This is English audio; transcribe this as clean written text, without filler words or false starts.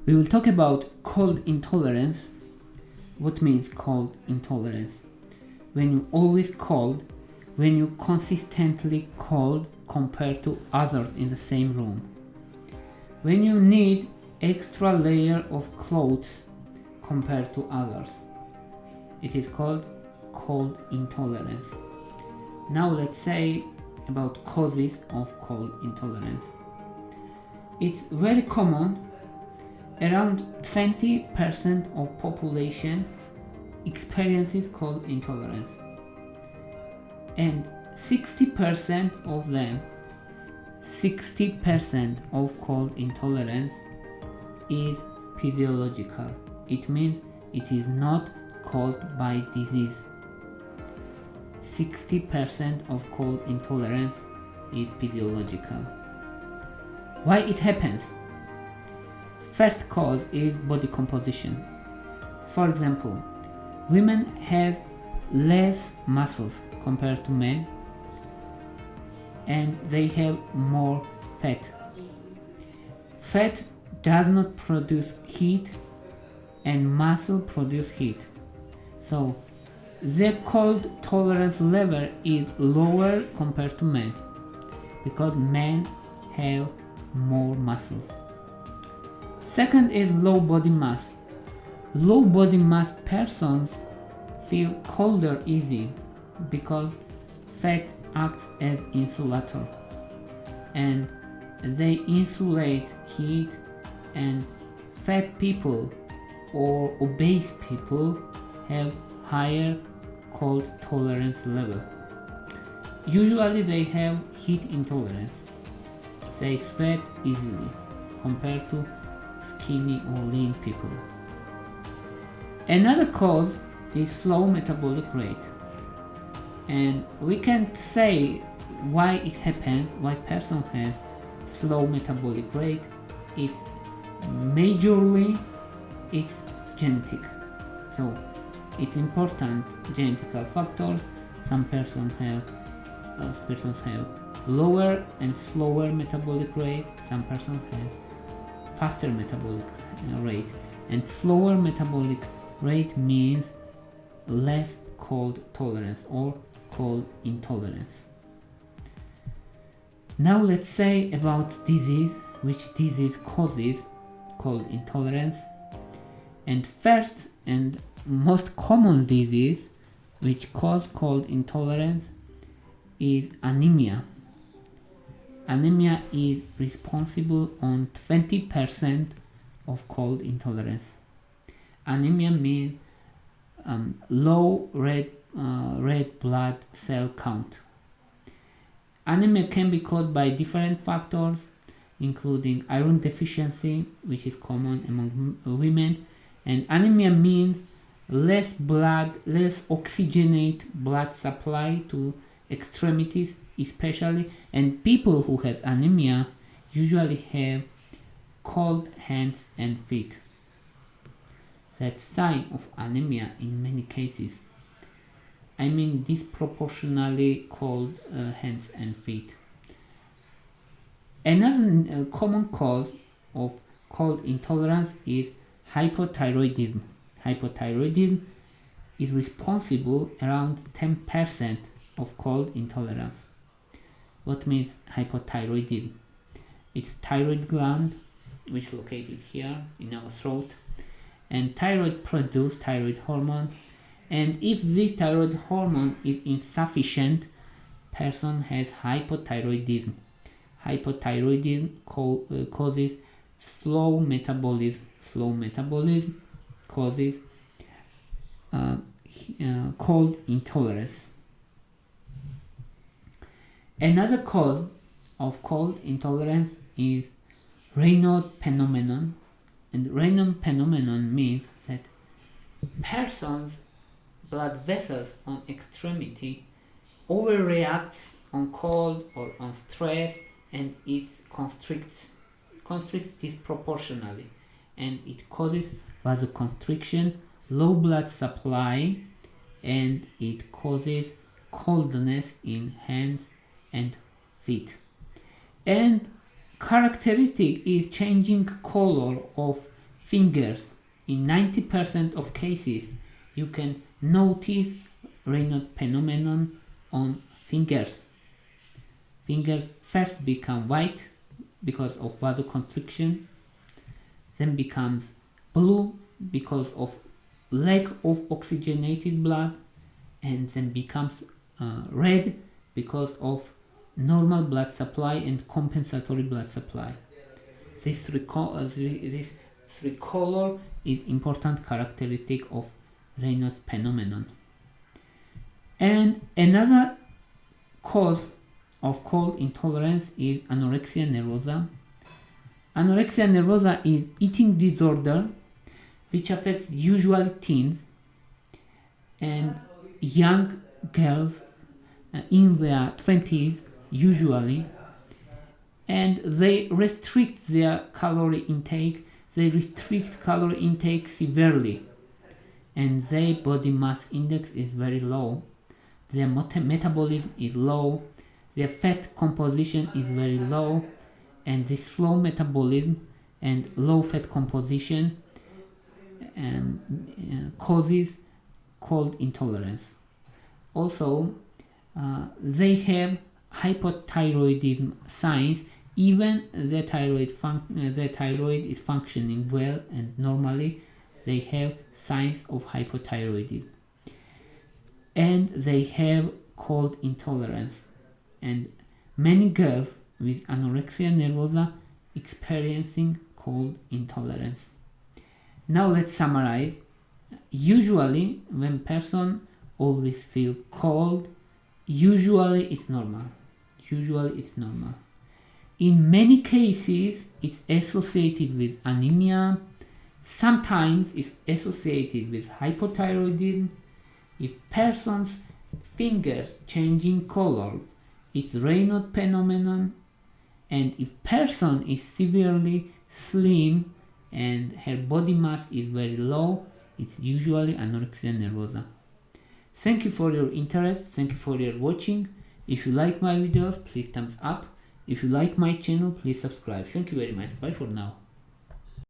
We will talk about cold intolerance. What means cold intolerance? When you always cold, when you consistently cold compared to others in the same room. When you need extra layer of clothes compared to others. It is called cold intolerance. Now let's say about causes of cold intolerance. It's very common. Around 20% of population experiences cold intolerance, and 60% of cold intolerance is physiological. It means it is not caused by disease. 60% of cold intolerance is physiological. Why it happens? First cause is body composition. For example, women have less muscles compared to men, and they have more fat. Fat does not produce heat, and muscle produce heat. So their cold tolerance level is lower compared to men, because men have more muscle. Second is low body mass. Low body mass persons feel colder easy because fat acts as insulator, and they insulate heat, and fat people or obese people have higher cold tolerance level. Usually they have heat intolerance. They sweat easily compared to skinny or lean people. Another cause is slow metabolic rate, and we can say why it happens, why person has slow metabolic rate. It's majorly it's genetic. So it's important genetic factors. Some persons have lower and slower metabolic rate. Some persons have faster metabolic rate, and slower metabolic rate means less cold tolerance or cold intolerance. Now let's say about disease, which disease causes cold intolerance. And first and most common disease which cause cold intolerance is anemia. Anemia is responsible on 20% of cold intolerance. Anemia means low red blood cell count. Anemia can be caused by different factors, including iron deficiency, which is common among women. And anemia means less oxygenate blood supply to extremities especially, and people who have anemia usually have cold hands and feet. That's sign of anemia in many cases. I mean disproportionately cold hands and feet. Another common cause of cold intolerance is hypothyroidism. Hypothyroidism is responsible around 10% of cold intolerance. What means hypothyroidism? It's thyroid gland, which is located here in our throat, and thyroid produces thyroid hormone, and if this thyroid hormone is insufficient, person has hypothyroidism. Hypothyroidism causes slow metabolism. Slow metabolism causes cold intolerance. Another cause of cold intolerance is Raynaud phenomenon. And Raynaud phenomenon means that person's blood vessels on extremity overreacts on cold or on stress, and it constricts disproportionately, and it causes vasoconstriction, low blood supply, and it causes coldness in hands and feet. And characteristic is changing color of fingers. In 90% of cases, you can notice Raynaud phenomenon on fingers. Fingers first become white because of vasoconstriction, then becomes blue because of lack of oxygenated blood, and then becomes red because of normal blood supply and compensatory blood supply. This three color is important characteristic of Raynaud's phenomenon. And another cause of cold intolerance is anorexia nervosa. Anorexia nervosa is eating disorder which affects usually teens and young girls in their 20s usually, and they restrict their calorie intake. They restrict calorie intake severely, and their body mass index is very low. Their metabolism is low. Their fat composition is very low, and this slow metabolism and low fat composition causes cold intolerance. Also, they have hypothyroidism signs even their thyroid is functioning well and normally. They have signs of hypothyroidism, and they have cold intolerance, and many girls with anorexia nervosa experiencing cold intolerance. Now let's summarize. Usually when person always feel cold, usually it's normal. In many cases it's associated with anemia. Sometimes it's associated with hypothyroidism. If person's fingers changing color, it's Raynaud phenomenon. And if person is severely slim and her body mass is very low, it's usually anorexia nervosa. Thank you for your interest. Thank you for your watching. If you like my videos, please thumbs up. If you like my channel, please subscribe. Thank you very much. Bye for now.